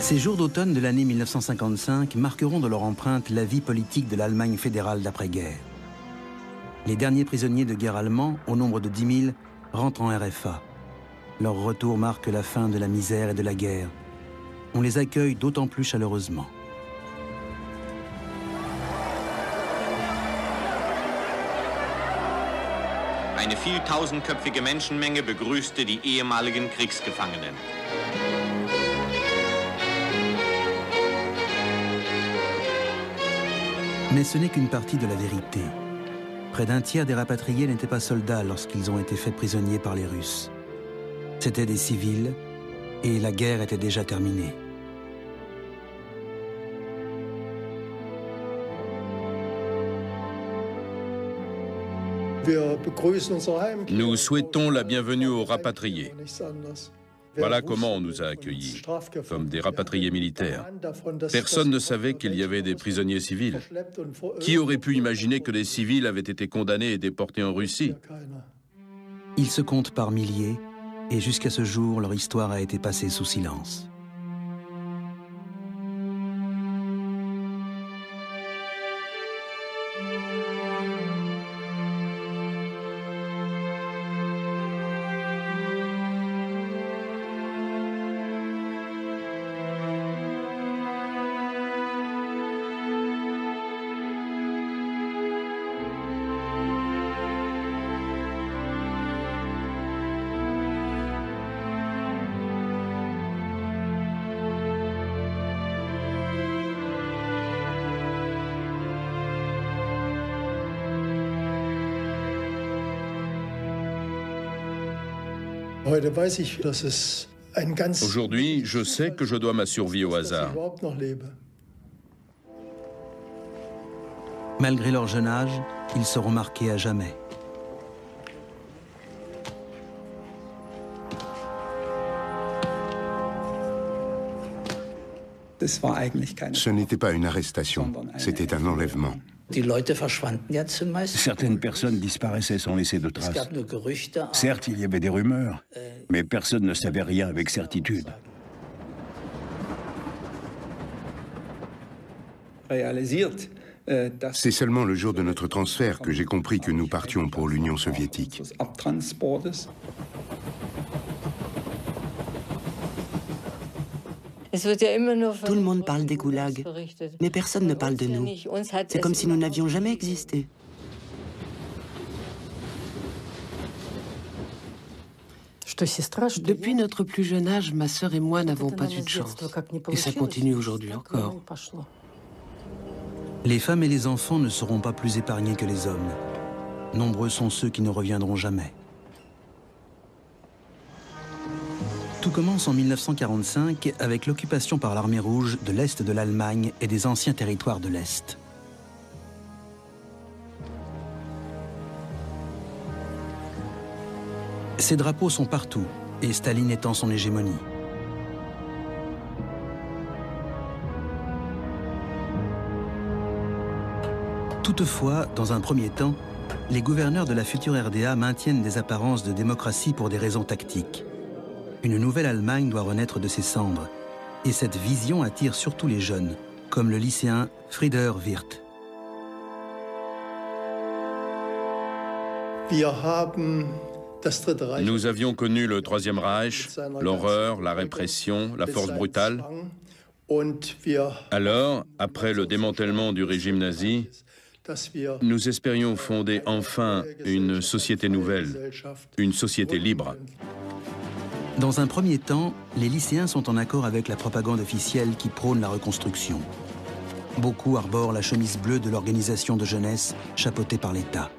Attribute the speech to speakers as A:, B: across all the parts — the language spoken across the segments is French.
A: Ces jours d'automne de l'année 1955 marqueront de leur empreinte la vie politique de l'Allemagne fédérale d'après-guerre. Les derniers prisonniers de guerre allemands, au nombre de 10 000, rentrent en RFA. Leur retour marque la fin de la misère et de la guerre. On les accueille d'autant plus chaleureusement.
B: Eine vieltausendköpfige Menschenmenge begrüßte die ehemaligen Kriegsgefangenen.
A: Mais ce n'est qu'une partie de la vérité. Près d'un tiers des rapatriés n'étaient pas soldats lorsqu'ils ont été faits prisonniers par les Russes. C'étaient des civils et la guerre était déjà terminée.
C: Nous souhaitons la bienvenue aux rapatriés. Voilà comment on nous a accueillis, comme des rapatriés militaires. Personne ne savait qu'il y avait des prisonniers civils. Qui aurait pu imaginer que des civils avaient été condamnés et déportés en Russie?
A: Ils se comptent par milliers et jusqu'à ce jour, leur histoire a été passée sous silence.
C: Aujourd'hui, je sais que je dois ma survie au hasard.
A: Malgré leur jeune âge, ils seront marqués à jamais.
D: Ce n'était pas une arrestation, c'était un enlèvement.
E: Certaines personnes disparaissaient sans laisser de traces. Certes, il y avait des rumeurs, mais personne ne savait rien avec certitude.
D: C'est seulement le jour de notre transfert que j'ai compris que nous partions pour l'Union soviétique.
F: Tout le monde parle des goulags, mais personne ne parle de nous. C'est comme si nous n'avions jamais existé.
G: Depuis notre plus jeune âge, ma sœur et moi n'avons pas eu de chance. Et ça continue aujourd'hui encore.
A: Les femmes et les enfants ne seront pas plus épargnés que les hommes. Nombreux sont ceux qui ne reviendront jamais. Tout commence en 1945 avec l'occupation par l'armée rouge de l'Est de l'Allemagne et des anciens territoires de l'Est. Ces drapeaux sont partout, et Staline étend son hégémonie. Toutefois, dans un premier temps, les gouverneurs de la future RDA maintiennent des apparences de démocratie pour des raisons tactiques. Une nouvelle Allemagne doit renaître de ses cendres, et cette vision attire surtout les jeunes, comme le lycéen Frieder Wirth.
C: Nous avions connu le Troisième Reich, l'horreur, la répression, la force brutale. Alors, après le démantèlement du régime nazi, nous espérions fonder enfin une société nouvelle, une société libre.
A: Dans un premier temps, les lycéens sont en accord avec la propagande officielle qui prône la reconstruction. Beaucoup arborent la chemise bleue de l'organisation de jeunesse chapeautée par l'État.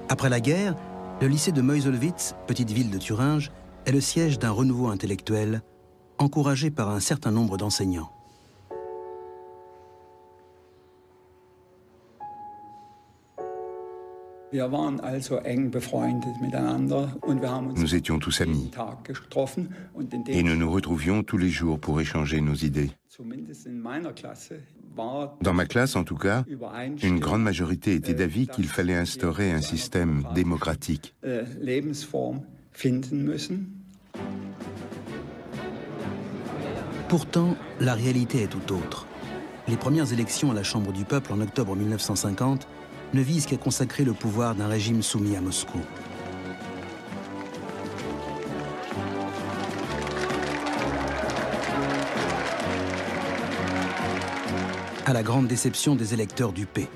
A: Après la guerre, le lycée de Meuselwitz, petite ville de Thuringe, est le siège d'un renouveau intellectuel, encouragé par un certain nombre d'enseignants.
D: Nous étions tous amis et nous nous retrouvions tous les jours pour échanger nos idées. Dans ma classe, en tout cas, une grande majorité était d'avis qu'il fallait instaurer un système démocratique.
A: Pourtant, la réalité est tout autre. Les premières élections à la Chambre du peuple en octobre 1950 ne visent qu'à consacrer le pouvoir d'un régime soumis à Moscou. À la grande déception des électeurs du P.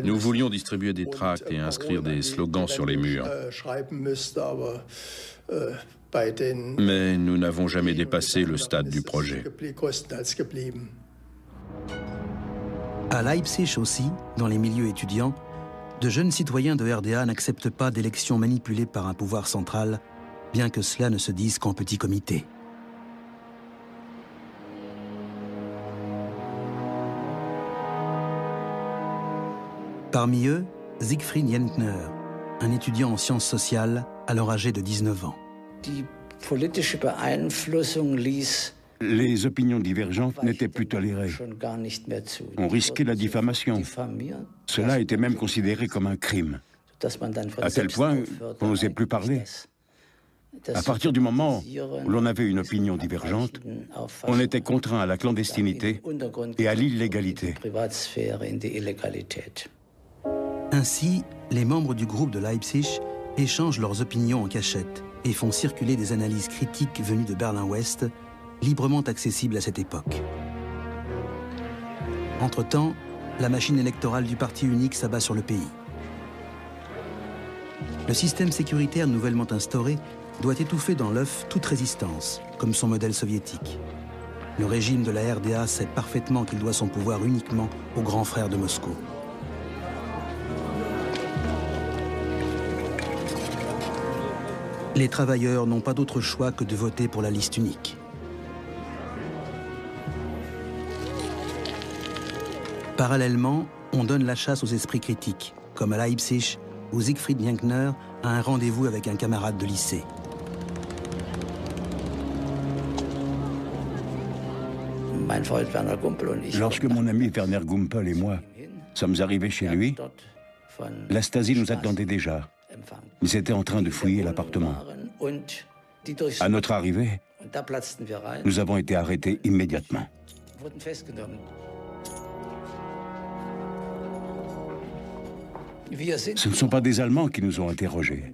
C: Nous voulions distribuer des tracts et inscrire des slogans sur les murs. Mais nous n'avons jamais dépassé le stade du projet.
A: À Leipzig aussi, dans les milieux étudiants, de jeunes citoyens de RDA n'acceptent pas d'élections manipulées par un pouvoir central, bien que cela ne se dise qu'en petit comité. Parmi eux, Siegfried Jentner, un étudiant en sciences sociales, alors âgé de 19 ans.
E: Les opinions divergentes n'étaient plus tolérées. On risquait la diffamation. Cela était même considéré comme un crime, à tel point qu'on n'osait plus parler. À partir du moment où l'on avait une opinion divergente, on était contraint à la clandestinité et à l'illégalité.
A: Ainsi, les membres du groupe de Leipzig échangent leurs opinions en cachette et font circuler des analyses critiques venues de Berlin-Ouest, librement accessibles à cette époque. Entre-temps, la machine électorale du parti unique s'abat sur le pays. Le système sécuritaire nouvellement instauré doit étouffer dans l'œuf toute résistance, comme son modèle soviétique. Le régime de la RDA sait parfaitement qu'il doit son pouvoir uniquement aux grands frères de Moscou. Les travailleurs n'ont pas d'autre choix que de voter pour la liste unique. Parallèlement, on donne la chasse aux esprits critiques, comme à Leipzig, où Siegfried Jentner a un rendez-vous avec un camarade de lycée.
E: Lorsque mon ami Werner Gumpel et moi sommes arrivés chez lui, la Stasi nous attendait déjà. Ils étaient en train de fouiller l'appartement. À notre arrivée, nous avons été arrêtés immédiatement. Ce ne sont pas des Allemands qui nous ont interrogés.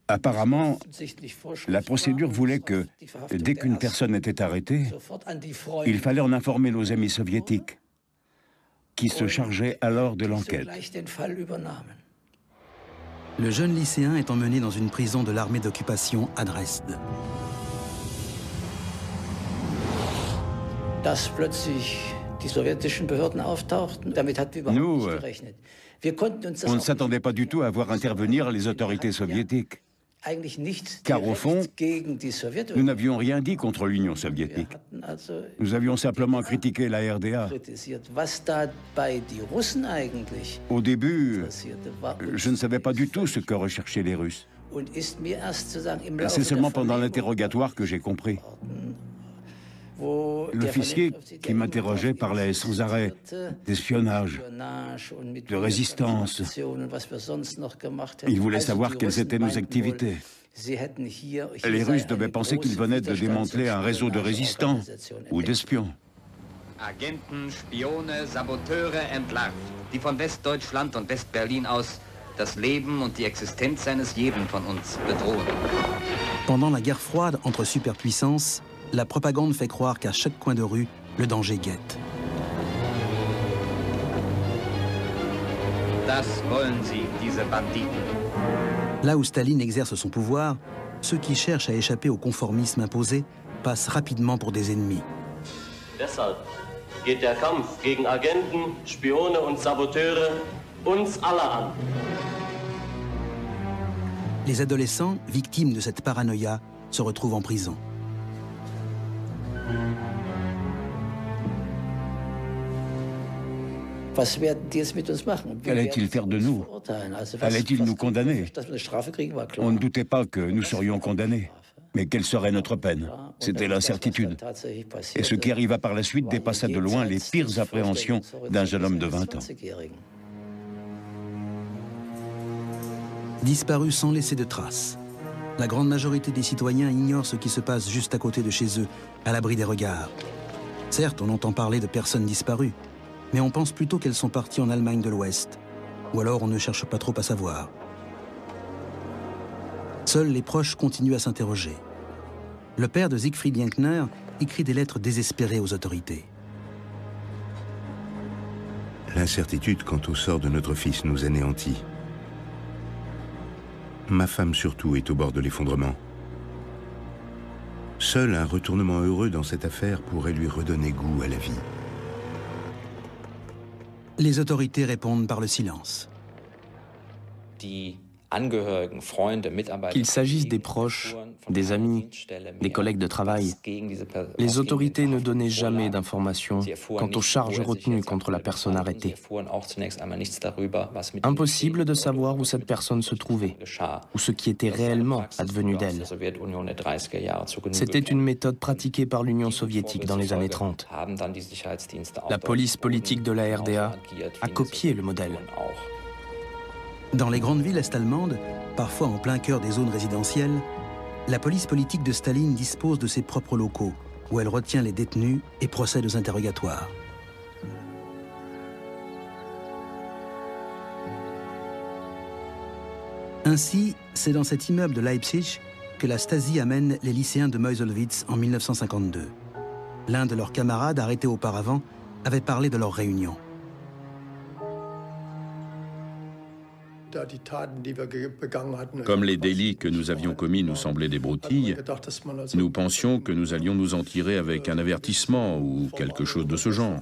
E: Apparemment, la procédure voulait que, dès qu'une personne était arrêtée, il fallait en informer nos amis soviétiques, qui se chargeaient alors de l'enquête.
A: Le jeune lycéen est emmené dans une prison de l'armée d'occupation à Dresde.
E: Nous, on ne s'attendait pas du tout à voir intervenir les autorités soviétiques. Car au fond, nous n'avions rien dit contre l'Union soviétique. Nous avions simplement critiqué la RDA. Au début, je ne savais pas du tout ce que recherchaient les Russes. C'est seulement pendant l'interrogatoire que j'ai compris. L'officier qui m'interrogeait parlait sans arrêt d'espionnage, de résistance. Il voulait savoir quelles étaient nos activités. Les Russes devaient penser qu'ils venaient de démanteler un réseau de résistants ou d'espions.
H: Agenten, Spione, Saboteure entlarvt, die von Westdeutschland und Westberlin aus das Leben und die Existenz eines jeden von uns bedrohen.
A: Pendant la guerre froide entre superpuissances, la propagande fait croire qu'à chaque coin de rue, le danger guette.
H: Das wollen sie, diese Banditen.
A: Là où Staline exerce son pouvoir, ceux qui cherchent à échapper au conformisme imposé passent rapidement pour des ennemis.
I: Deshalb geht der Kampf gegen Agenten, Spione und Saboteure uns alle an.
A: Les adolescents, victimes de cette paranoïa, se retrouvent en prison.
E: Qu'allait-il faire de nous? Allait-il nous condamner? On ne doutait pas que nous serions condamnés. Mais quelle serait notre peine? C'était l'incertitude. Et ce qui arriva par la suite dépassa de loin les pires appréhensions d'un jeune homme de 20 ans.
A: Disparus sans laisser de traces. La grande majorité des citoyens ignorent ce qui se passe juste à côté de chez eux, à l'abri des regards. Certes, on entend parler de personnes disparues, mais on pense plutôt qu'elles sont parties en Allemagne de l'Ouest. Ou alors on ne cherche pas trop à savoir. Seuls les proches continuent à s'interroger. Le père de Siegfried Jankner écrit des lettres désespérées aux autorités.
D: L'incertitude quant au sort de notre fils nous anéantit. Ma femme surtout est au bord de l'effondrement. Seul un retournement heureux dans cette affaire pourrait lui redonner goût à la vie.
A: Les autorités répondent par le silence.
J: Qu'il s'agisse des proches, des amis, des collègues de travail, les autorités ne donnaient jamais d'informations quant aux charges retenues contre la personne arrêtée. Impossible de savoir où cette personne se trouvait, ou ce qui était réellement advenu d'elle. C'était une méthode pratiquée par l'Union soviétique dans les années 30. La police politique de la RDA a copié le modèle.
A: Dans les grandes villes est-allemandes, parfois en plein cœur des zones résidentielles, la police politique de Staline dispose de ses propres locaux, où elle retient les détenus et procède aux interrogatoires. Ainsi, c'est dans cet immeuble de Leipzig que la Stasi amène les lycéens de Meuselwitz en 1952. L'un de leurs camarades, arrêté auparavant, avait parlé de leur réunion.
C: Comme les délits que nous avions commis nous semblaient des broutilles, nous pensions que nous allions nous en tirer avec un avertissement ou quelque chose de ce genre.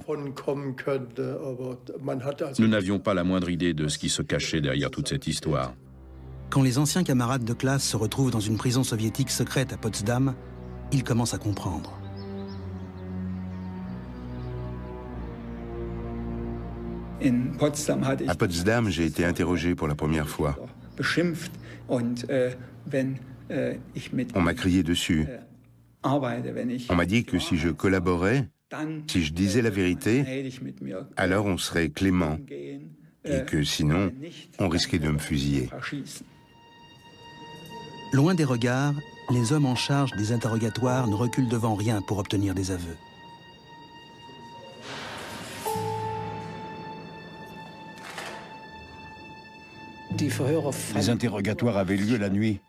C: Nous n'avions pas la moindre idée de ce qui se cachait derrière toute cette histoire.
A: Quand les anciens camarades de classe se retrouvent dans une prison soviétique secrète à Potsdam, ils commencent à comprendre.
D: À Potsdam, j'ai été interrogé pour la première fois. On m'a crié dessus. On m'a dit que si je collaborais, si je disais la vérité, alors on serait clément, et que sinon, on risquait de me fusiller.
A: Loin des regards, les hommes en charge des interrogatoires ne reculent devant rien pour obtenir des aveux.
E: Les interrogatoires avaient lieu la nuit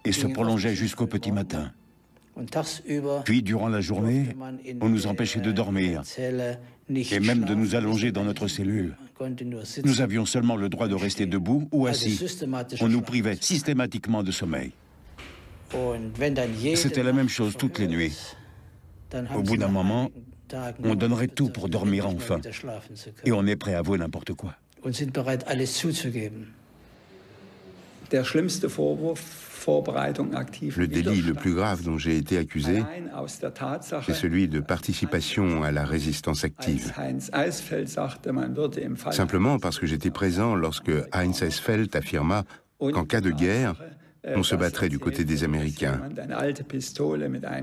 E: et se prolongeaient jusqu'au petit matin. Puis, durant la journée, on nous empêchait de dormir et même de nous allonger dans notre cellule. Nous avions seulement le droit de rester debout ou assis. On nous privait systématiquement de sommeil. C'était la même chose toutes les nuits. Au bout d'un moment, on donnerait tout pour dormir enfin. Et on est prêt à avouer n'importe quoi.
D: Le délit le plus grave dont j'ai été accusé, c'est celui de participation à la résistance active. Simplement parce que j'étais présent lorsque Heinz Heysfeld affirma qu'en cas de guerre, on se battrait du côté des Américains.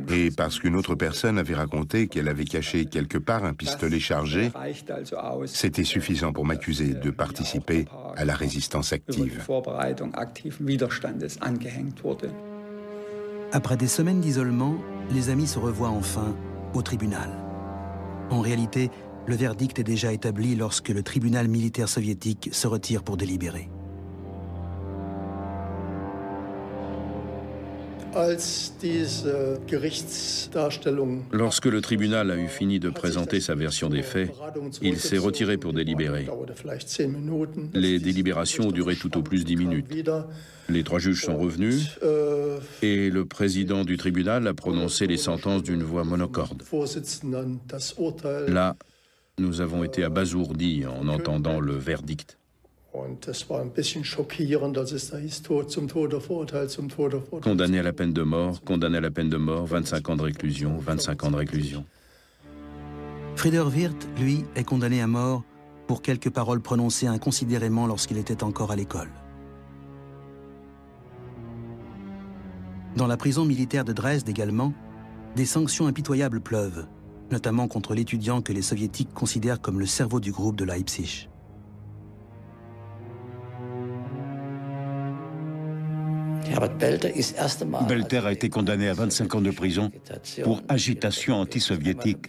D: Et parce qu'une autre personne avait raconté qu'elle avait caché quelque part un pistolet chargé, c'était suffisant pour m'accuser de participer à la résistance active.
A: Après des semaines d'isolement, les amis se revoient enfin au tribunal. En réalité, le verdict est déjà établi lorsque le tribunal militaire soviétique se retire pour délibérer.
C: Lorsque le tribunal a eu fini de présenter sa version des faits, il s'est retiré pour délibérer. Les délibérations ont duré tout au plus 10 minutes. Les trois juges sont revenus et le président du tribunal a prononcé les sentences d'une voix monocorde. Là, nous avons été abasourdis en entendant le verdict. Condamné à la peine de mort, condamné à la peine de mort, 25 ans de réclusion, 25 ans de réclusion.
A: Frieder Wirth, lui, est condamné à mort pour quelques paroles prononcées inconsidérément lorsqu'il était encore à l'école. Dans la prison militaire de Dresde également, des sanctions impitoyables pleuvent, notamment contre l'étudiant que les soviétiques considèrent comme le cerveau du groupe de Leipzig.
E: Belter a été condamné à 25 ans de prison pour agitation anti-soviétique,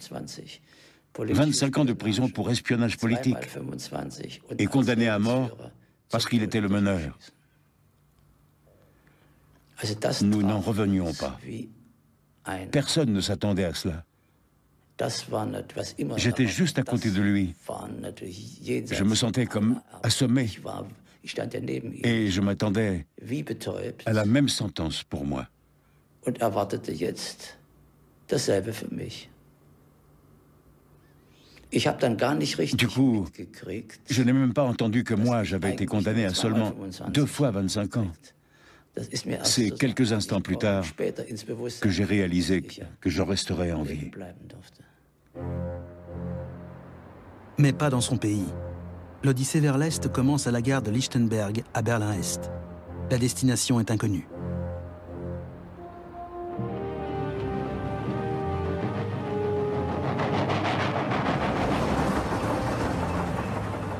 E: 25 ans de prison pour espionnage politique et condamné à mort parce qu'il était le meneur. Nous n'en revenions pas. Personne ne s'attendait à cela. J'étais juste à côté de lui. Je me sentais comme assommé. Et je m'attendais à la même sentence pour moi. Du coup, je n'ai même pas entendu que moi, j'avais été condamné à seulement 2 fois 25 ans. C'est quelques instants plus tard que j'ai réalisé que je resterais en vie.
A: Mais pas dans son pays. L'odyssée vers l'Est commence à la gare de Lichtenberg, à Berlin-Est. La destination est inconnue.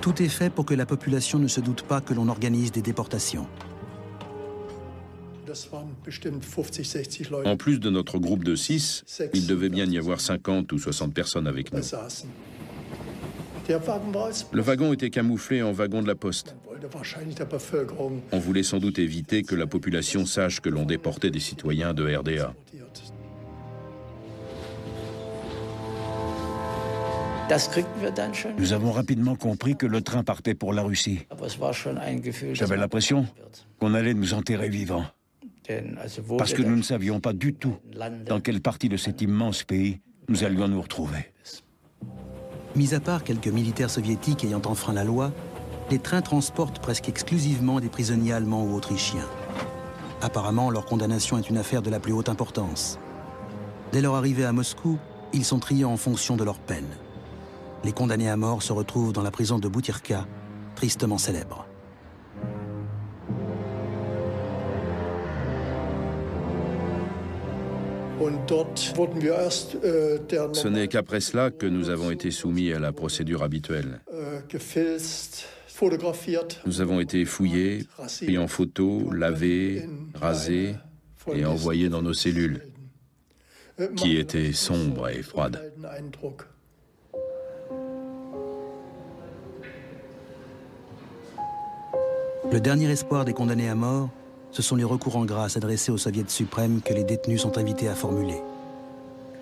A: Tout est fait pour que la population ne se doute pas que l'on organise des déportations.
C: En plus de notre groupe de 6, il devait bien y avoir 50 ou 60 personnes avec nous. Le wagon était camouflé en wagon de la poste. On voulait sans doute éviter que la population sache que l'on déportait des citoyens de RDA.
E: Nous avons rapidement compris que le train partait pour la Russie. J'avais l'impression qu'on allait nous enterrer vivants. Parce que nous ne savions pas du tout dans quelle partie de cet immense pays nous allions nous retrouver.
A: Mis à part quelques militaires soviétiques ayant enfreint la loi, les trains transportent presque exclusivement des prisonniers allemands ou autrichiens. Apparemment, leur condamnation est une affaire de la plus haute importance. Dès leur arrivée à Moscou, ils sont triés en fonction de leur peine. Les condamnés à mort se retrouvent dans la prison de Butyrka, tristement célèbre.
C: Ce n'est qu'après cela que nous avons été soumis à la procédure habituelle. Nous avons été fouillés, pris en photo, lavés, rasés et envoyés dans nos cellules, qui étaient sombres et froides.
A: Le dernier espoir des condamnés à mort, ce sont les recours en grâce adressés au Soviet suprême que les détenus sont invités à formuler.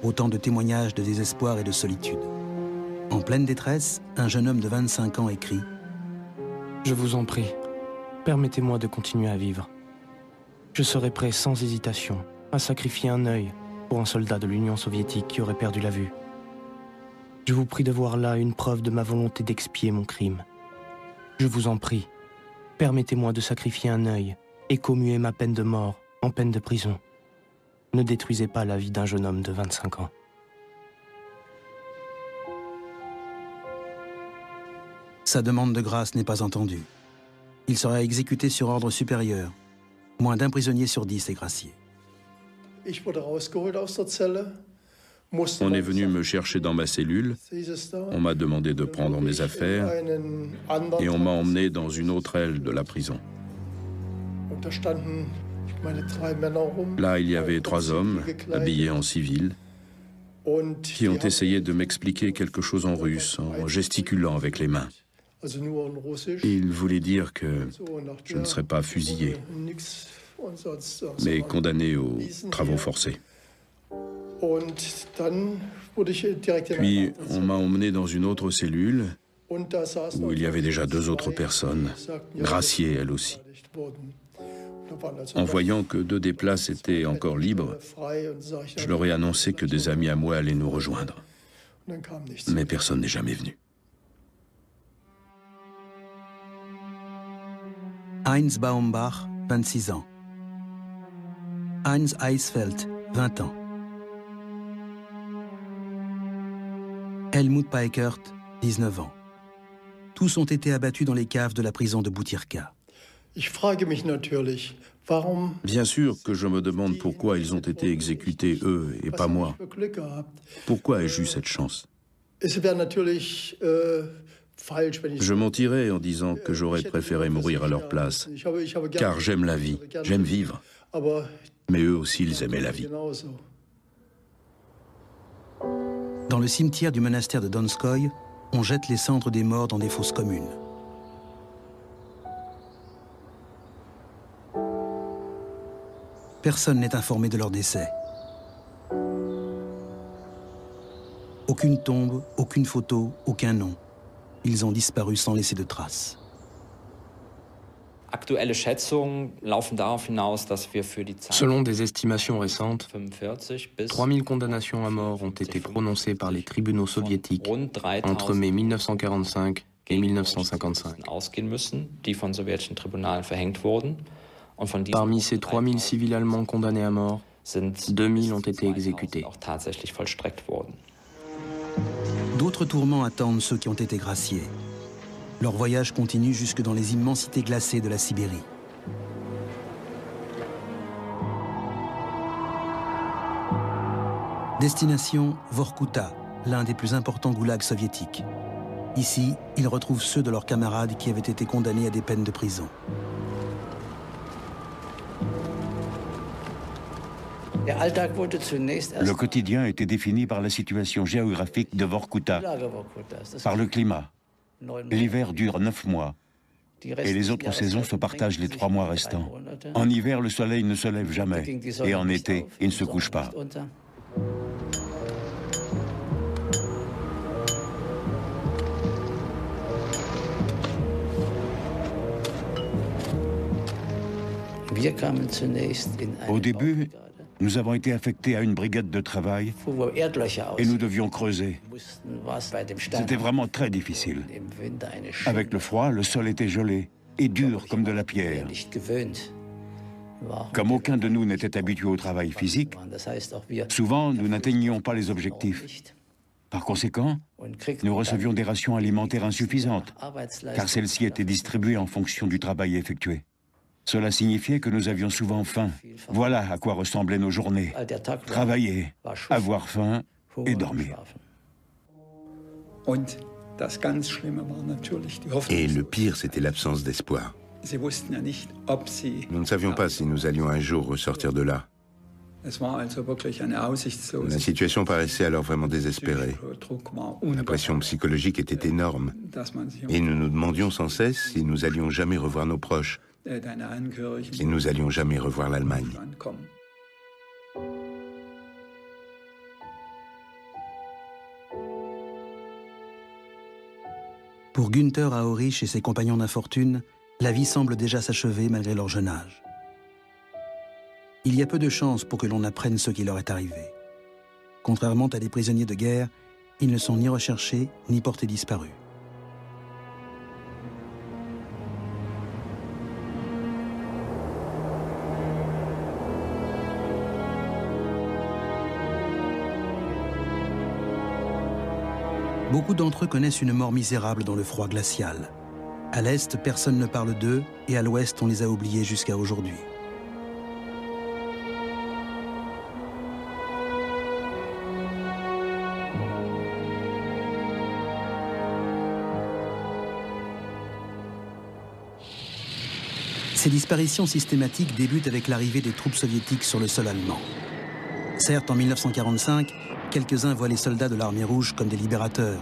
A: Autant de témoignages de désespoir et de solitude. En pleine détresse, un jeune homme de 25 ans écrit «
J: Je vous en prie, permettez-moi de continuer à vivre. Je serai prêt sans hésitation à sacrifier un œil pour un soldat de l'Union soviétique qui aurait perdu la vue. Je vous prie de voir là une preuve de ma volonté d'expier mon crime. Je vous en prie, permettez-moi de sacrifier un œil et commuer ma peine de mort en peine de prison. Ne détruisez pas la vie d'un jeune homme de 25 ans. »
A: Sa demande de grâce n'est pas entendue. Il sera exécuté sur ordre supérieur. Moins d'un prisonnier sur 10 est gracié.
C: On est venu me chercher dans ma cellule, on m'a demandé de prendre mes affaires et on m'a emmené dans une autre aile de la prison. Là, il y avait 3 hommes, habillés en civil, qui ont essayé de m'expliquer quelque chose en russe, en gesticulant avec les mains. Ils voulaient dire que je ne serais pas fusillé, mais condamné aux travaux forcés. Puis, on m'a emmené dans une autre cellule, où il y avait déjà 2 autres personnes, graciées elles aussi. En voyant que 2 des places étaient encore libres, je leur ai annoncé que des amis à moi allaient nous rejoindre. Mais personne n'est jamais venu.
A: Heinz Baumbach, 26 ans. Heinz Eisfeld, 20 ans. Helmut Peikert, 19 ans. Tous ont été abattus dans les caves de la prison de Butyrka.
C: Bien sûr que je me demande pourquoi ils ont été exécutés, eux, et pas moi. Pourquoi ai-je eu cette chance? Je mentirais en disant que j'aurais préféré mourir à leur place, car j'aime la vie, j'aime vivre. Mais eux aussi, ils aimaient la vie.
A: Dans le cimetière du monastère de Donskoy, on jette les cendres des morts dans des fosses communes. Personne n'est informé de leur décès. Aucune tombe, aucune photo, aucun nom. Ils ont disparu sans laisser de traces.
J: Selon des estimations récentes, 3000 condamnations à mort ont été prononcées par les tribunaux soviétiques entre mai 1945 et 1955. Parmi ces 3000 civils allemands condamnés à mort, 2000 ont été exécutés.
A: D'autres tourments attendent ceux qui ont été graciés. Leur voyage continue jusque dans les immensités glacées de la Sibérie. Destination Vorkuta, l'un des plus importants goulags soviétiques. Ici, ils retrouvent ceux de leurs camarades qui avaient été condamnés à des peines de prison.
E: Le quotidien était défini par la situation géographique de Vorkuta, par le climat. L'hiver dure 9 mois et les autres saisons se partagent les 3 mois restants. En hiver, le soleil ne se lève jamais et en été, il ne se couche pas. Au début, nous avons été affectés à une brigade de travail et nous devions creuser. C'était vraiment très difficile. Avec le froid, le sol était gelé et dur comme de la pierre. Comme aucun de nous n'était habitué au travail physique, souvent nous n'atteignions pas les objectifs. Par conséquent, nous recevions des rations alimentaires insuffisantes, car celles-ci étaient distribuées en fonction du travail effectué. Cela signifiait que nous avions souvent faim. Voilà à quoi ressemblaient nos journées. Travailler, avoir faim et dormir.
D: Et le pire, c'était l'absence d'espoir. Nous ne savions pas si nous allions un jour ressortir de là. La situation paraissait alors vraiment désespérée. La pression psychologique était énorme. Et nous nous demandions sans cesse si nous allions jamais revoir nos proches, si nous allions jamais revoir l'Allemagne.
A: Pour Günther Aurich et ses compagnons d'infortune, la vie semble déjà s'achever malgré leur jeune âge. Il y a peu de chances pour que l'on apprenne ce qui leur est arrivé. Contrairement à des prisonniers de guerre, ils ne sont ni recherchés ni portés disparus. Beaucoup d'entre eux connaissent une mort misérable dans le froid glacial. À l'Est, personne ne parle d'eux, et à l'Ouest, on les a oubliés jusqu'à aujourd'hui. Ces disparitions systématiques débutent avec l'arrivée des troupes soviétiques sur le sol allemand. Certes, en 1945, quelques-uns voient les soldats de l'armée rouge comme des libérateurs.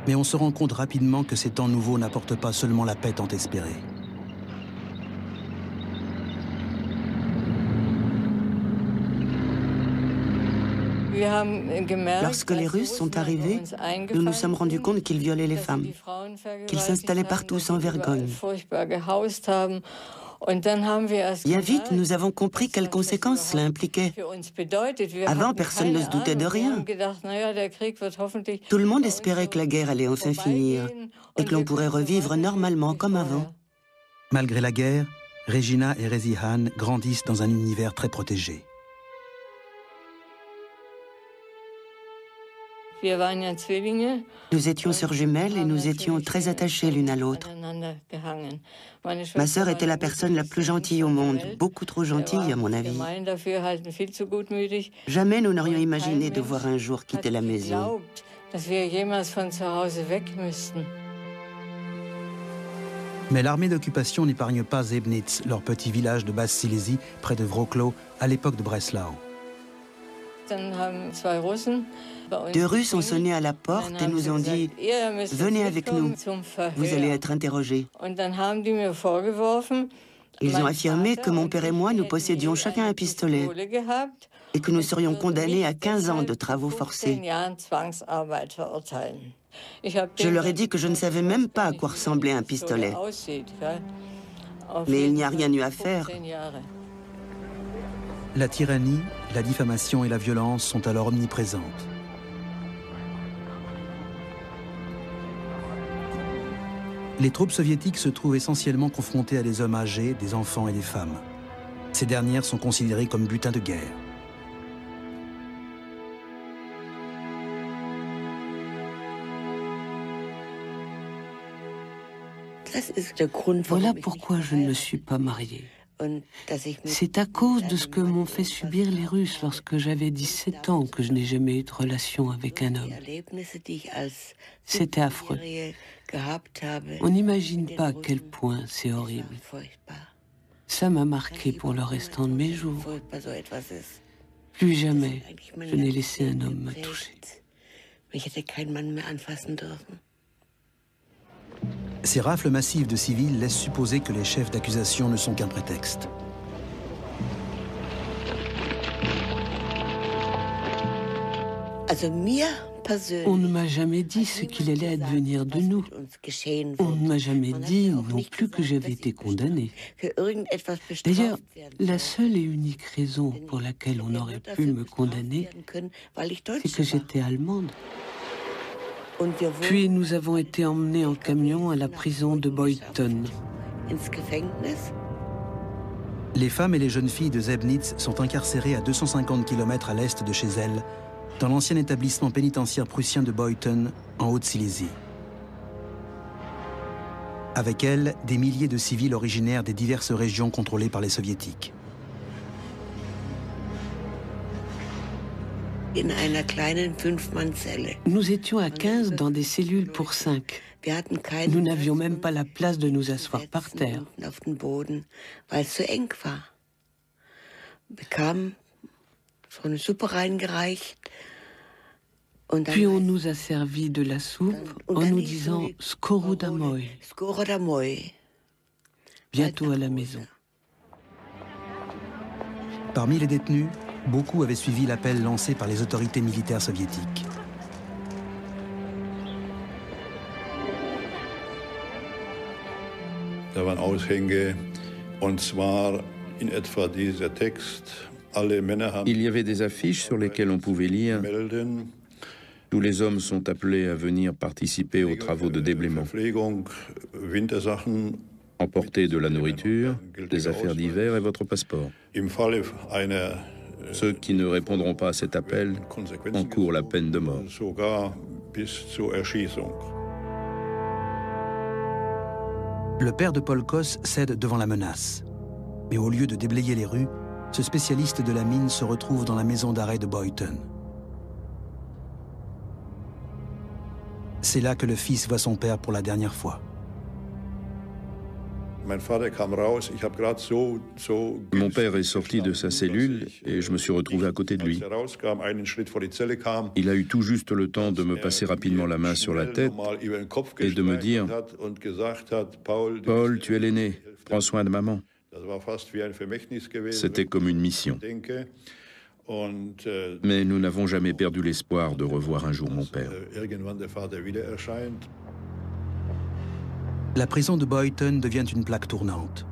A: Mais on se rend compte rapidement que ces temps nouveaux n'apportent pas seulement la paix tant espérée.
F: Lorsque les Russes sont arrivés, nous nous sommes rendus compte qu'ils violaient les femmes, qu'ils s'installaient partout sans vergogne. Bien vite, nous avons compris quelles conséquences cela impliquait. Avant, personne ne se doutait de rien. Tout le monde espérait que la guerre allait enfin finir et que l'on pourrait revivre normalement comme avant.
A: Malgré la guerre, Regina et Resihan grandissent dans un univers très protégé.
F: Nous étions sœurs jumelles et nous étions très attachées l'une à l'autre. Ma sœur était la personne la plus gentille au monde, beaucoup trop gentille à mon avis. Jamais nous n'aurions imaginé devoir un jour quitter la maison.
A: Mais l'armée d'occupation n'épargne pas Sebnitz, leur petit village de Basse-Silésie, près de Wrocław, à l'époque de Breslau.
F: Deux Russes ont sonné à la porte et nous ont dit « Venez avec nous, vous allez être interrogés ». Ils ont affirmé que mon père et moi, nous possédions chacun un pistolet et que nous serions condamnés à 15 ans de travaux forcés. Je leur ai dit que je ne savais même pas à quoi ressemblait un pistolet. Mais il n'y a rien eu à faire.
A: La tyrannie, la diffamation et la violence sont alors omniprésentes. Les troupes soviétiques se trouvent essentiellement confrontées à des hommes âgés, des enfants et des femmes. Ces dernières sont considérées comme butin de guerre.
G: Voilà pourquoi je ne me suis pas mariée. C'est à cause de ce que m'ont fait subir les Russes lorsque j'avais 17 ans que je n'ai jamais eu de relation avec un homme. C'était affreux. On n'imagine pas à quel point c'est horrible. Ça m'a marqué pour le restant de mes jours. Plus jamais je n'ai laissé un homme me toucher.
A: Ces rafles massives de civils laissent supposer que les chefs d'accusation ne sont qu'un prétexte.
G: On ne m'a jamais dit ce qu'il allait advenir de nous. On ne m'a jamais dit non plus que j'avais été condamnée. D'ailleurs, la seule et unique raison pour laquelle on aurait pu me condamner, c'est que j'étais allemande. Puis nous avons été emmenés en camion à la prison de Beuthen.
A: Les femmes et les jeunes filles de Sebnitz sont incarcérées à 250 km à l'est de chez elles, dans l'ancien établissement pénitentiaire prussien de Beuthen, en Haute-Silésie. Avec elles, des milliers de civils originaires des diverses régions contrôlées par les soviétiques.
G: Nous étions à 15 dans des cellules pour 5. Nous n'avions même pas la place de nous asseoir par terre. Puis on nous a servi de la soupe en nous disant « Skoro domoi », bientôt à la maison.
A: Parmi les détenus, beaucoup avaient suivi l'appel lancé par les autorités militaires soviétiques.
C: Il y avait des affiches sur lesquelles on pouvait lire « Tous les hommes sont appelés à venir participer aux travaux de déblaiement. Emportez de la nourriture, des affaires d'hiver et votre passeport. Ceux qui ne répondront pas à cet appel encourent la peine de mort. »
A: Le père de Paul Koss cède devant la menace. Mais au lieu de déblayer les rues, ce spécialiste de la mine se retrouve dans la maison d'arrêt de Beuthen. C'est là que le fils voit son père pour la dernière fois.
C: Mon père est sorti de sa cellule et je me suis retrouvé à côté de lui. Il a eu tout juste le temps de me passer rapidement la main sur la tête et de me dire « Paul, tu es l'aîné, prends soin de maman ». C'était comme une mission. Mais nous n'avons jamais perdu l'espoir de revoir un jour mon père.
A: La prison de Beuthen devient une plaque tournante.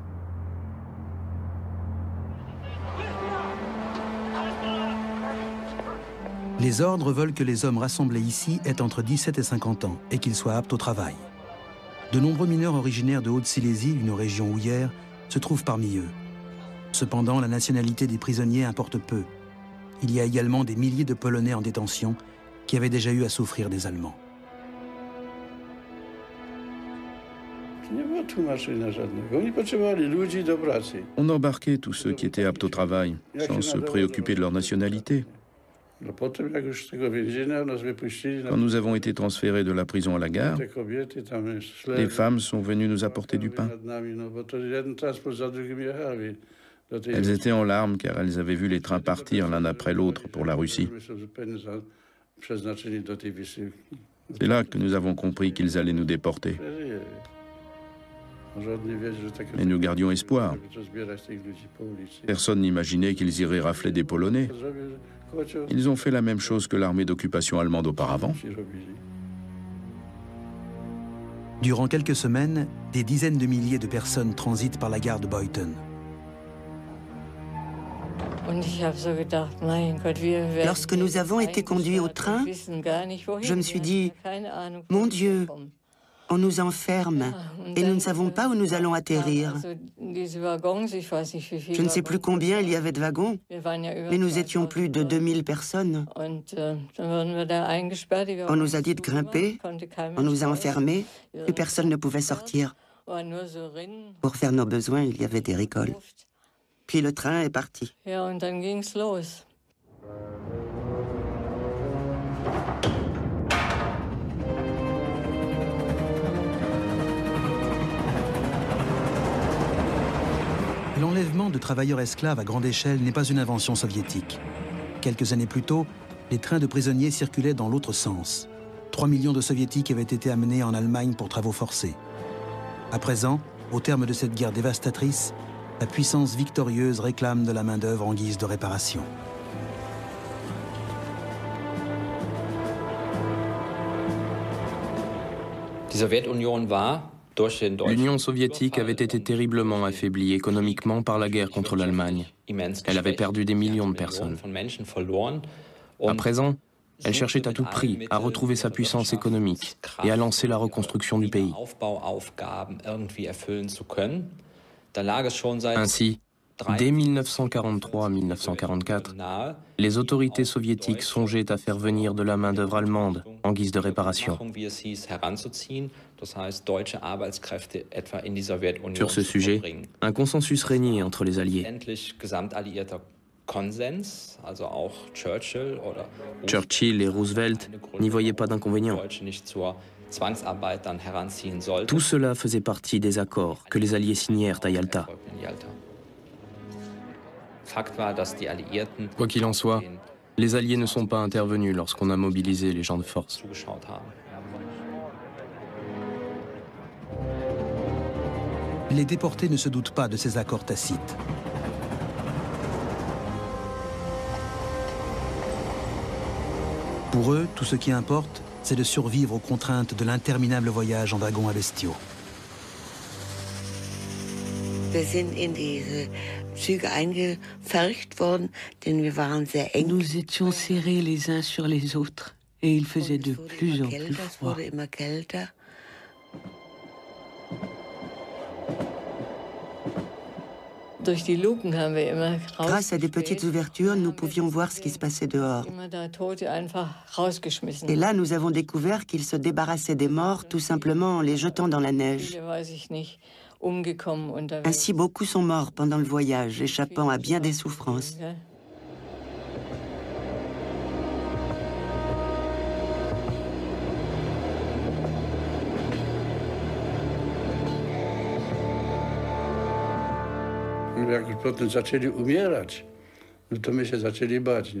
A: Les ordres veulent que les hommes rassemblés ici aient entre 17 et 50 ans et qu'ils soient aptes au travail. De nombreux mineurs originaires de Haute-Silésie, une région houillère, se trouvent parmi eux. Cependant, la nationalité des prisonniers importe peu. Il y a également des milliers de Polonais en détention qui avaient déjà eu à souffrir des Allemands.
C: On embarquait tous ceux qui étaient aptes au travail, sans se préoccuper de leur nationalité. Quand nous avons été transférés de la prison à la gare, les femmes sont venues nous apporter du pain. Elles étaient en larmes car elles avaient vu les trains partir l'un après l'autre pour la Russie. C'est là que nous avons compris qu'ils allaient nous déporter. Et nous gardions espoir. Personne n'imaginait qu'ils iraient rafler des Polonais. Ils ont fait la même chose que l'armée d'occupation allemande auparavant.
A: Durant quelques semaines, des dizaines de milliers de personnes transitent par la gare de Beuthen.
F: Lorsque nous avons été conduits au train, je me suis dit, mon Dieu, on nous enferme et nous ne savons pas où nous allons atterrir. Je ne sais plus combien il y avait de wagons, mais nous étions plus de 2000 personnes. On nous a dit de grimper, on nous a enfermés, et personne ne pouvait sortir. Pour faire nos besoins, il y avait des rigoles. Puis le train est parti.
A: L'enlèvement de travailleurs esclaves à grande échelle n'est pas une invention soviétique. Quelques années plus tôt, les trains de prisonniers circulaient dans l'autre sens. 3 millions de soviétiques avaient été amenés en Allemagne pour travaux forcés. À présent, au terme de cette guerre dévastatrice, la puissance victorieuse réclame de la main-d'œuvre en guise de réparation.
J: L'Union soviétique avait été terriblement affaiblie économiquement par la guerre contre l'Allemagne. Elle avait perdu des millions de personnes. À présent, elle cherchait à tout prix à retrouver sa puissance économique et à lancer la reconstruction du pays. Ainsi, dès 1943-1944, les autorités soviétiques songeaient à faire venir de la main-d'œuvre allemande en guise de réparation. Sur ce sujet, un consensus régnait entre les Alliés. Churchill et Roosevelt n'y voyaient pas d'inconvénient. Tout cela faisait partie des accords que les Alliés signèrent à Yalta. Quoi qu'il en soit, les Alliés ne sont pas intervenus lorsqu'on a mobilisé les gens de force.
A: Les déportés ne se doutent pas de ces accords tacites. Pour eux, tout ce qui importe, c'est de survivre aux contraintes de l'interminable voyage en wagon à bestiaux.
G: Nous étions serrés les uns sur les autres et il faisait de plus en plus froid.
F: Grâce à des petites ouvertures, nous pouvions voir ce qui se passait dehors. Et là, nous avons découvert qu'ils se débarrassaient des morts tout simplement en les jetant dans la neige. Ainsi, beaucoup sont morts pendant le voyage, échappant à bien des souffrances.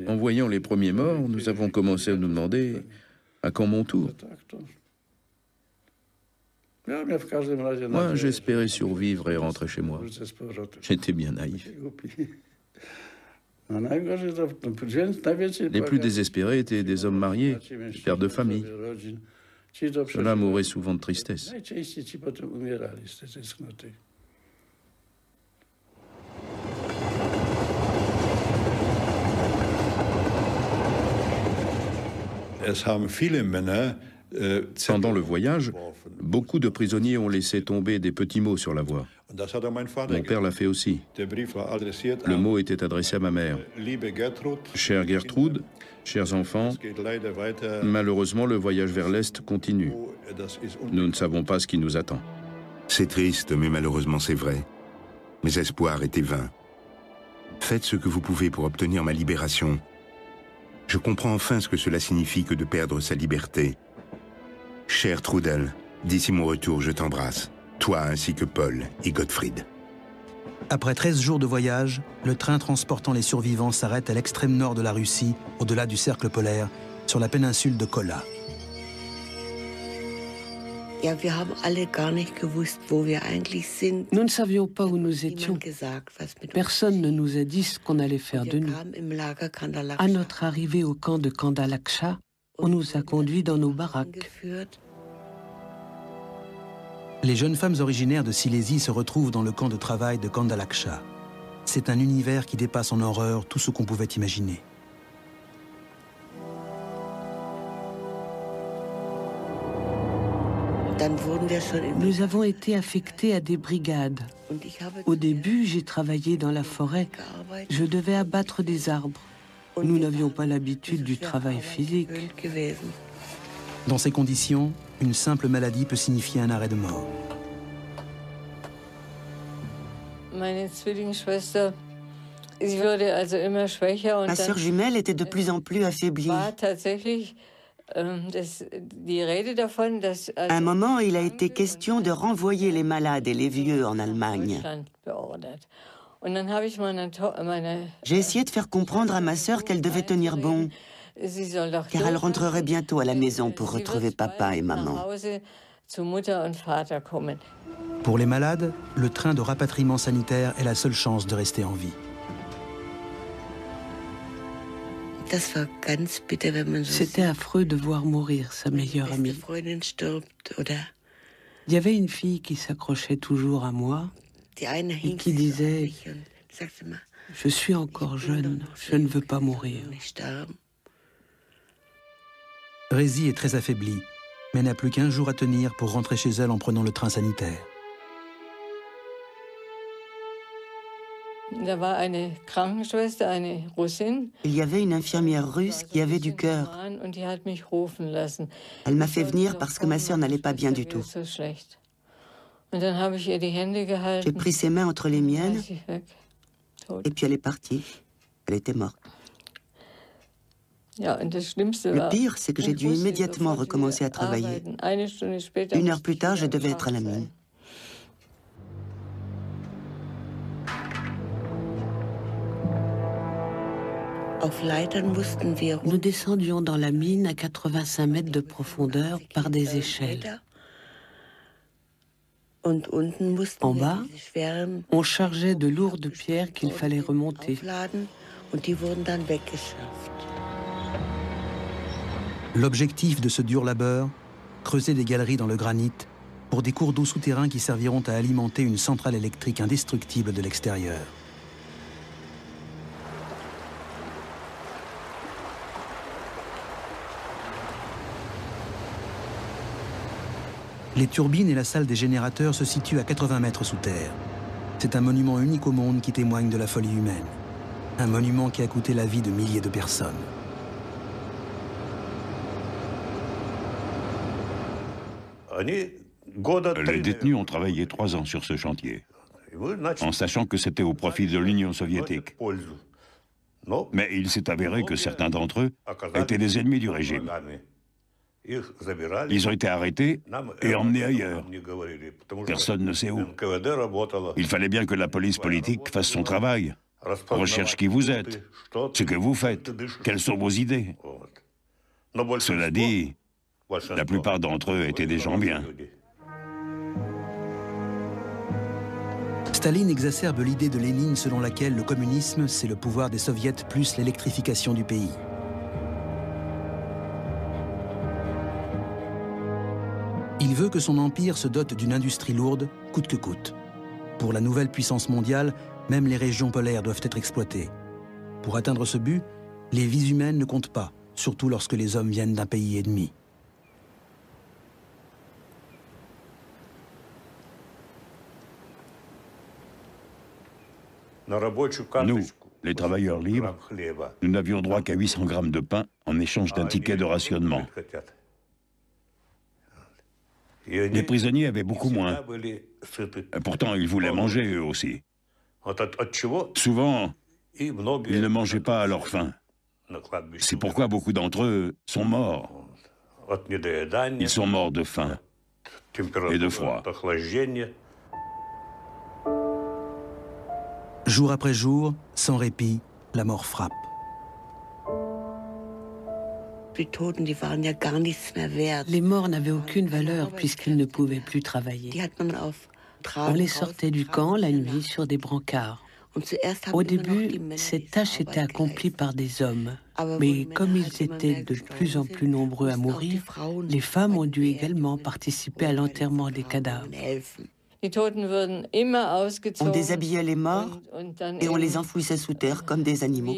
C: En voyant les premiers morts, nous avons commencé à nous demander à quand mon tour. Moi, j'espérais survivre et rentrer chez moi. J'étais bien naïf. Les plus désespérés étaient des hommes mariés, des pères de famille. Ceux-là mouraient souvent de tristesse. Pendant le voyage, beaucoup de prisonniers ont laissé tomber des petits mots sur la voie. Mon père l'a fait aussi. Le mot était adressé à ma mère. Chère Gertrude, chers enfants, malheureusement, le voyage vers l'Est continue. Nous ne savons pas ce qui nous attend.
D: C'est triste, mais malheureusement c'est vrai. Mes espoirs étaient vains. Faites ce que vous pouvez pour obtenir ma libération. Je comprends enfin ce que cela signifie que de perdre sa liberté. Cher Trudel, d'ici mon retour, je t'embrasse. Toi ainsi que Paul et Gottfried.
A: Après 13 jours de voyage, le train transportant les survivants s'arrête à l'extrême nord de la Russie, au-delà du cercle polaire, sur la péninsule de Kola.
G: Nous ne savions pas où nous étions. Personne ne nous a dit ce qu'on allait faire de nous. À notre arrivée au camp de Kandalaksha, on nous a conduits dans nos baraques.
A: Les jeunes femmes originaires de Silésie se retrouvent dans le camp de travail de Kandalaksha. C'est un univers qui dépasse en horreur tout ce qu'on pouvait imaginer.
G: Nous avons été affectés à des brigades. Au début, j'ai travaillé dans la forêt. Je devais abattre des arbres. Nous n'avions pas l'habitude du travail physique.
A: Dans ces conditions, une simple maladie peut signifier un arrêt de mort.
F: Ma sœur jumelle était de plus en plus affaiblie. À un moment, il a été question de renvoyer les malades et les vieux en Allemagne. J'ai essayé de faire comprendre à ma sœur qu'elle devait tenir bon, car elle rentrerait bientôt à la maison pour retrouver papa et maman.
A: Pour les malades, le train de rapatriement sanitaire est la seule chance de rester en vie.
G: C'était affreux de voir mourir sa meilleure amie. Il y avait une fille qui s'accrochait toujours à moi et qui disait « Je suis encore jeune, je ne veux pas mourir ».
A: Rézi est très affaiblie, mais n'a plus qu'1 jour à tenir pour rentrer chez elle en prenant le train sanitaire.
F: Il
A: y avait une infirmière russe qui avait du cœur. Elle m'a fait venir parce que ma sœur n'allait pas bien du tout. J'ai pris ses mains entre les miennes et puis elle est partie. Elle était morte. Le pire, c'est que j'ai dû immédiatement recommencer à travailler. 1 heure plus tard, je devais être à la mine.
G: Nous descendions dans la mine à 85 mètres de profondeur par des échelles. En bas, on chargeait de lourdes pierres qu'il fallait remonter.
A: L'objectif de ce dur labeur, creuser des galeries dans le granit pour des cours d'eau souterrains qui serviront à alimenter une centrale électrique indestructible de l'extérieur. Les turbines et la salle des générateurs se situent à 80 mètres sous terre. C'est un monument unique au monde qui témoigne de la folie humaine. Un monument qui a coûté la vie de milliers de personnes.
E: Les détenus ont travaillé 3 ans sur ce chantier, en sachant que c'était au profit de l'Union soviétique. Mais il s'est avéré que certains d'entre eux étaient des ennemis du régime. Ils ont été arrêtés et emmenés ailleurs. Personne ne sait où. Il fallait bien que la police politique fasse son travail. Recherche qui vous êtes, ce que vous faites, quelles sont vos idées. Cela dit, la plupart d'entre eux étaient des gens bien.
A: Staline exacerbe l'idée de Lénine selon laquelle le communisme, c'est le pouvoir des soviets plus l'électrification du pays. Il veut que son empire se dote d'une industrie lourde, coûte que coûte. Pour la nouvelle puissance mondiale, même les régions polaires doivent être exploitées. Pour atteindre ce but, les vies humaines ne comptent pas, surtout lorsque les hommes viennent d'un pays ennemi.
E: Nous, les travailleurs libres, nous n'avions droit qu'à 800 grammes de pain en échange d'un ticket de rationnement. Les prisonniers avaient beaucoup moins. Pourtant, ils voulaient manger eux aussi. Souvent, ils ne mangeaient pas à leur faim. C'est pourquoi beaucoup d'entre eux sont morts. Ils sont morts de faim et de froid.
A: Jour après jour, sans répit, la mort frappe.
G: Les morts n'avaient aucune valeur puisqu'ils ne pouvaient plus travailler. On les sortait du camp la nuit sur des brancards. Au début, cette tâche était accomplie par des hommes. Mais comme ils étaient de plus en plus nombreux à mourir, les femmes ont dû également participer à l'enterrement des cadavres.
F: On déshabillait les morts et on les enfouissait sous terre comme des animaux.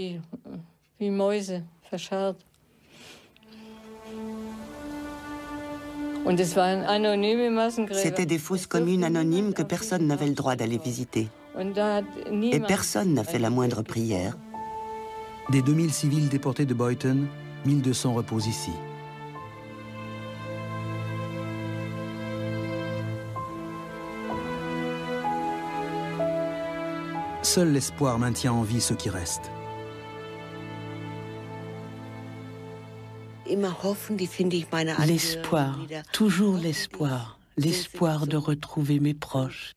F: C'était des fosses communes anonymes que personne n'avait le droit d'aller visiter. Et personne n'a fait la moindre prière.
A: Des 2000 civils déportés de Boyton, 1200 reposent ici. Seul l'espoir maintient en vie ceux qui restent.
G: L'espoir, toujours l'espoir. L'espoir de retrouver mes proches,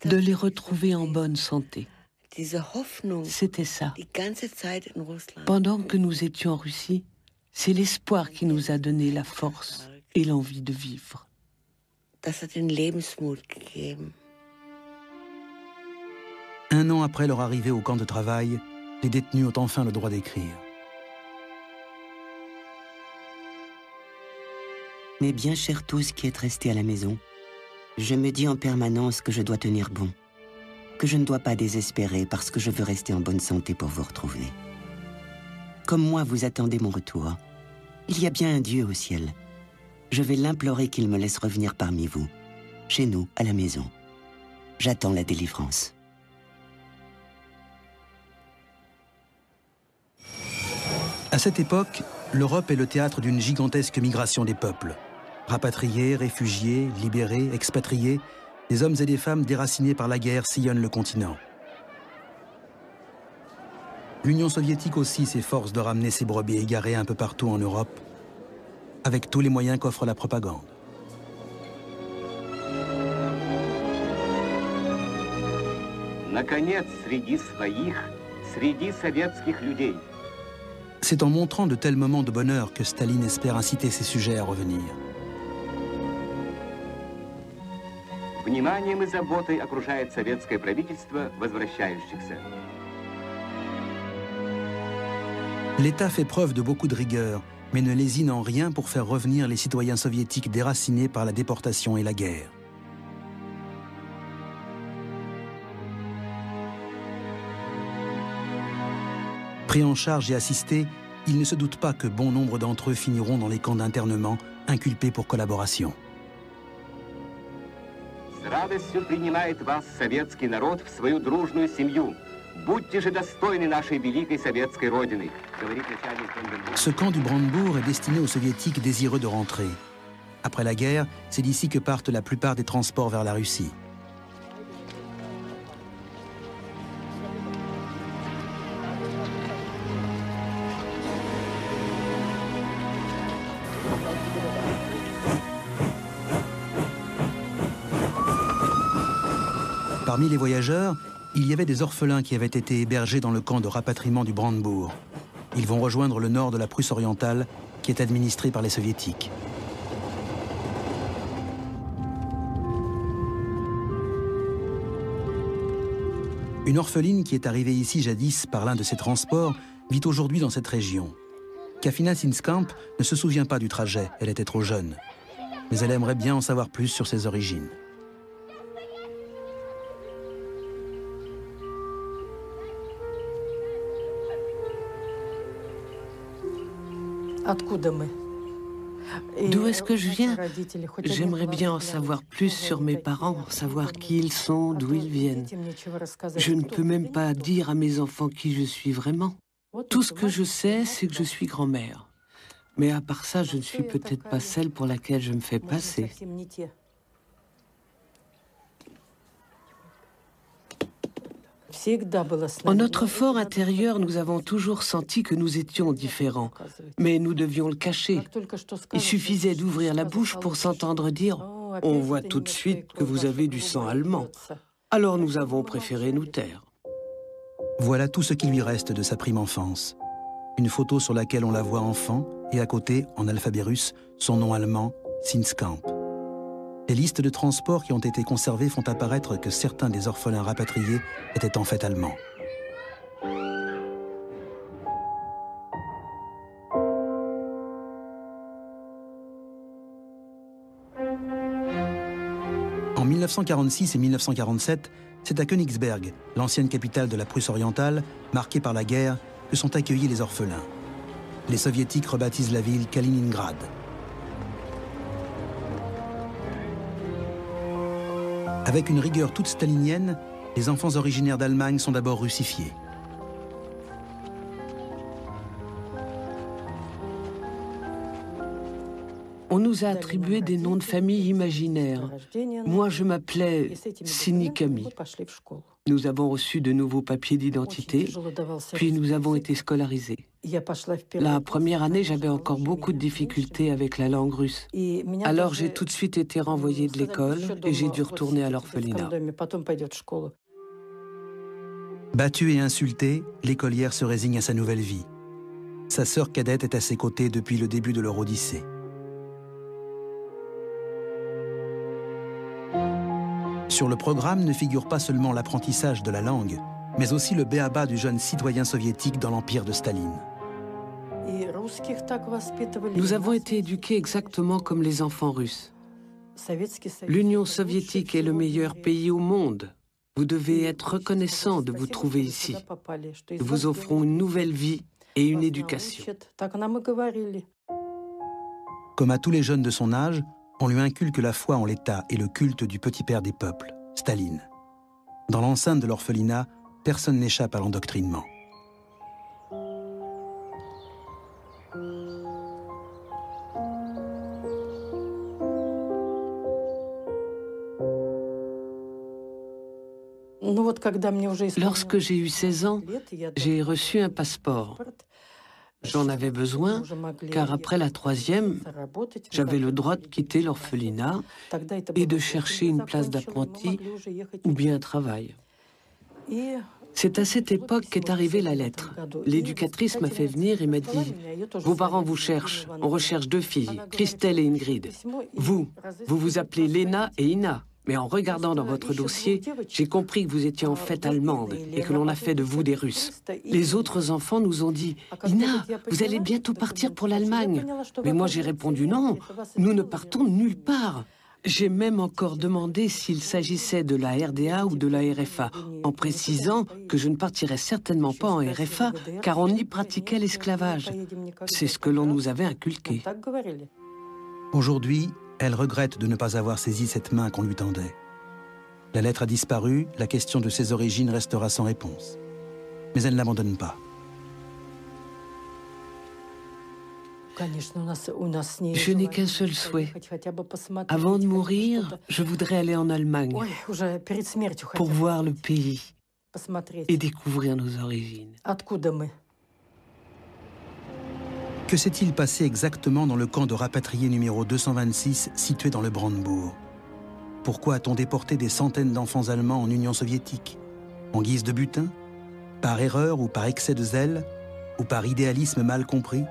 G: de les retrouver en bonne santé. C'était ça. Pendant que nous étions en Russie, c'est l'espoir qui nous a donné la force et l'envie de vivre.
A: Un an après leur arrivée au camp de travail, les détenus ont enfin le droit d'écrire.
F: Mes bien chers tous qui êtes restés à la maison, je me dis en permanence que je dois tenir bon, que je ne dois pas désespérer parce que je veux rester en bonne santé pour vous retrouver. Comme moi, vous attendez mon retour. Il y a bien un Dieu au ciel. Je vais l'implorer qu'il me laisse revenir parmi vous, chez nous, à la maison. J'attends la délivrance.
A: À cette époque, l'Europe est le théâtre d'une gigantesque migration des peuples. Rapatriés, réfugiés, libérés, expatriés, des hommes et des femmes déracinés par la guerre sillonnent le continent. L'Union soviétique aussi s'efforce de ramener ses brebis égarées un peu partout en Europe, avec tous les moyens qu'offre la propagande. C'est en montrant de tels moments de bonheur que Staline espère inciter ses sujets à revenir.
K: Вниманием и заботой окружает советское правительство возвращающихся.
A: L'État fait preuve de beaucoup de rigueur, mais ne lésine en rien pour faire revenir les citoyens soviétiques déracinés par la déportation et la guerre. Pris en charge et assistés, il ne se doute pas que bon nombre d'entre eux finiront dans les camps d'internement, inculpés pour collaboration.
K: С радостью принимает вас советский народ в свою дружную семью. Будьте же достойны нашей великой советской родины, говорит начальник Бранденбурга.
A: Ce camp du Brandebourg est destiné aux soviétiques désireux de rentrer. Après la guerre, c'est d'ici que partent la plupart des transports vers la Russie. Parmi les voyageurs, il y avait des orphelins qui avaient été hébergés dans le camp de rapatriement du Brandebourg. Ils vont rejoindre le nord de la Prusse orientale, qui est administré par les soviétiques. Une orpheline qui est arrivée ici jadis par l'un de ces transports vit aujourd'hui dans cette région. Kafina Sinskamp ne se souvient pas du trajet, elle était trop jeune. Mais elle aimerait bien en savoir plus sur ses origines.
G: D'où est-ce que je viens? J'aimerais bien en savoir plus sur mes parents, savoir qui ils sont, d'où ils viennent. Je ne peux même pas dire à mes enfants qui je suis vraiment. Tout ce que je sais, c'est que je suis grand-mère. Mais à part ça, je ne suis peut-être pas celle pour laquelle je me fais passer. En notre fort intérieur, nous avons toujours senti que nous étions différents, mais nous devions le cacher. Il suffisait d'ouvrir la bouche pour s'entendre dire « On voit tout de suite que vous avez du sang allemand ». Alors nous avons préféré nous taire.
A: Voilà tout ce qui lui reste de sa prime enfance. Une photo sur laquelle on la voit enfant et à côté, en alphabet russe, son nom allemand, Zinskamp. Les listes de transport qui ont été conservées font apparaître que certains des orphelins rapatriés étaient en fait allemands. En 1946 et 1947, c'est à Königsberg, l'ancienne capitale de la Prusse orientale, marquée par la guerre, que sont accueillis les orphelins. Les soviétiques rebaptisent la ville Kaliningrad. Avec une rigueur toute stalinienne, les enfants originaires d'Allemagne sont d'abord russifiés.
G: On nous a attribué des noms de famille imaginaires. Moi, je m'appelais Sinikami. Nous avons reçu de nouveaux papiers d'identité, puis nous avons été scolarisés. La première année, j'avais encore beaucoup de difficultés avec la langue russe. Alors j'ai tout de suite été renvoyée de l'école et j'ai dû retourner à l'orphelinat.
A: Battue et insultée, l'écolière se résigne à sa nouvelle vie. Sa sœur cadette est à ses côtés depuis le début de leur odyssée. Sur le programme ne figure pas seulement l'apprentissage de la langue, mais aussi le b.a.-ba du jeune citoyen soviétique dans l'empire de Staline.
G: Nous avons été éduqués exactement comme les enfants russes. L'Union soviétique est le meilleur pays au monde. Vous devez être reconnaissant de vous trouver ici. Nous vous offrons une nouvelle vie et une éducation.
A: Comme à tous les jeunes de son âge, on lui inculque la foi en l'État et le culte du petit père des peuples, Staline. Dans l'enceinte de l'orphelinat, personne n'échappe à l'endoctrinement.
G: Lorsque j'ai eu 16 ans, j'ai reçu un passeport. J'en avais besoin, car après la troisième, j'avais le droit de quitter l'orphelinat et de chercher une place d'apprenti ou bien un travail. C'est à cette époque qu'est arrivée la lettre. L'éducatrice m'a fait venir et m'a dit « Vos parents vous cherchent, on recherche 2 filles, Christelle et Ingrid. Vous vous appelez Lena et Ina. Mais en regardant dans votre dossier, j'ai compris que vous étiez en fait allemande et que l'on a fait de vous des Russes. Les autres enfants nous ont dit « Ina, vous allez bientôt partir pour l'Allemagne. » Mais moi j'ai répondu « Non, nous ne partons nulle part. » J'ai même encore demandé s'il s'agissait de la RDA ou de la RFA, en précisant que je ne partirais certainement pas en RFA, car on y pratiquait l'esclavage. C'est ce que l'on nous avait inculqué.
A: Aujourd'hui, elle regrette de ne pas avoir saisi cette main qu'on lui tendait. La lettre a disparu, la question de ses origines restera sans réponse. Mais elle n'abandonne pas.
G: Je n'ai qu'un seul souhait. Avant de mourir, je voudrais aller en Allemagne pour voir le pays et découvrir nos origines.
A: Que s'est-il passé exactement dans le camp de rapatriés numéro 226 situé dans le Brandebourg? Pourquoi a-t-on déporté des centaines d'enfants allemands en Union soviétique? En guise de butin? Par erreur ou par excès de zèle? Ou par idéalisme mal compris?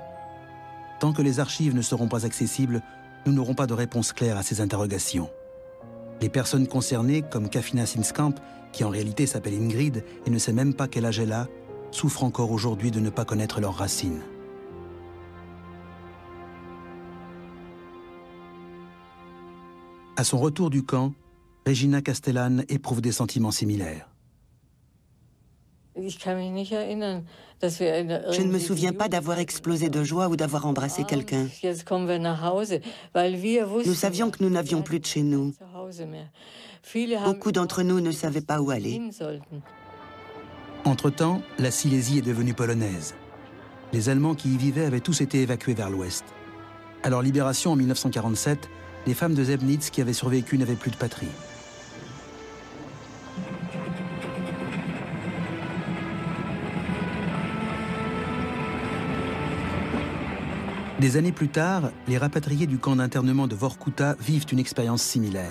A: Tant que les archives ne seront pas accessibles, nous n'aurons pas de réponse claire à ces interrogations. Les personnes concernées, comme Kafina Zinskamp, qui en réalité s'appelle Ingrid et ne sait même pas quel âge elle a, souffrent encore aujourd'hui de ne pas connaître leurs racines. À son retour du camp, Regina Castellan éprouve des sentiments similaires.
F: Je ne me souviens pas d'avoir explosé de joie ou d'avoir embrassé quelqu'un. Nous savions que nous n'avions plus de chez nous. Beaucoup d'entre nous ne savaient pas où aller.
A: Entre-temps, la Silésie est devenue polonaise. Les Allemands qui y vivaient avaient tous été évacués vers l'ouest. À leur libération en 1947, les femmes de Sebnitz qui avaient survécu n'avaient plus de patrie. Des années plus tard, les rapatriés du camp d'internement de Vorkuta vivent une expérience similaire.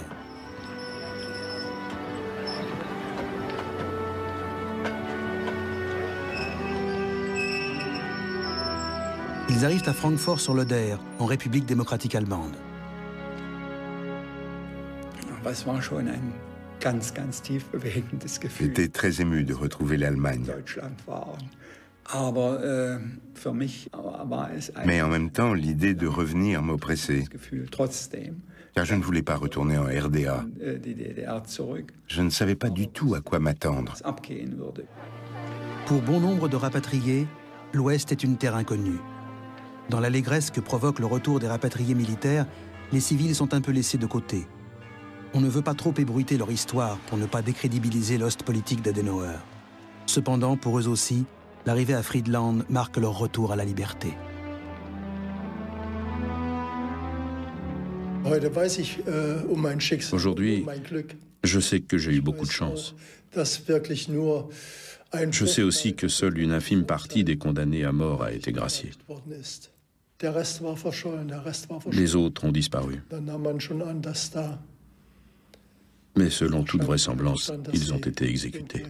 A: Ils arrivent à Francfort-sur-l'Oder, en République démocratique allemande.
D: J'étais très ému de retrouver l'Allemagne. Mais en même temps, l'idée de revenir m'oppressait, car je ne voulais pas retourner en RDA. Je ne savais pas du tout à quoi m'attendre.
A: Pour bon nombre de rapatriés, l'Ouest est une terre inconnue. Dans l'allégresse que provoque le retour des rapatriés militaires, les civils sont un peu laissés de côté. On ne veut pas trop ébruiter leur histoire pour ne pas décrédibiliser l'Ostpolitik d'Adenauer. Cependant, pour eux aussi, l'arrivée à Friedland marque leur retour à la liberté.
C: Aujourd'hui, je sais que j'ai eu beaucoup de chance. Je sais aussi que seule une infime partie des condamnés à mort a été graciée. Les autres ont disparu. Mais selon toute vraisemblance, ils ont été exécutés.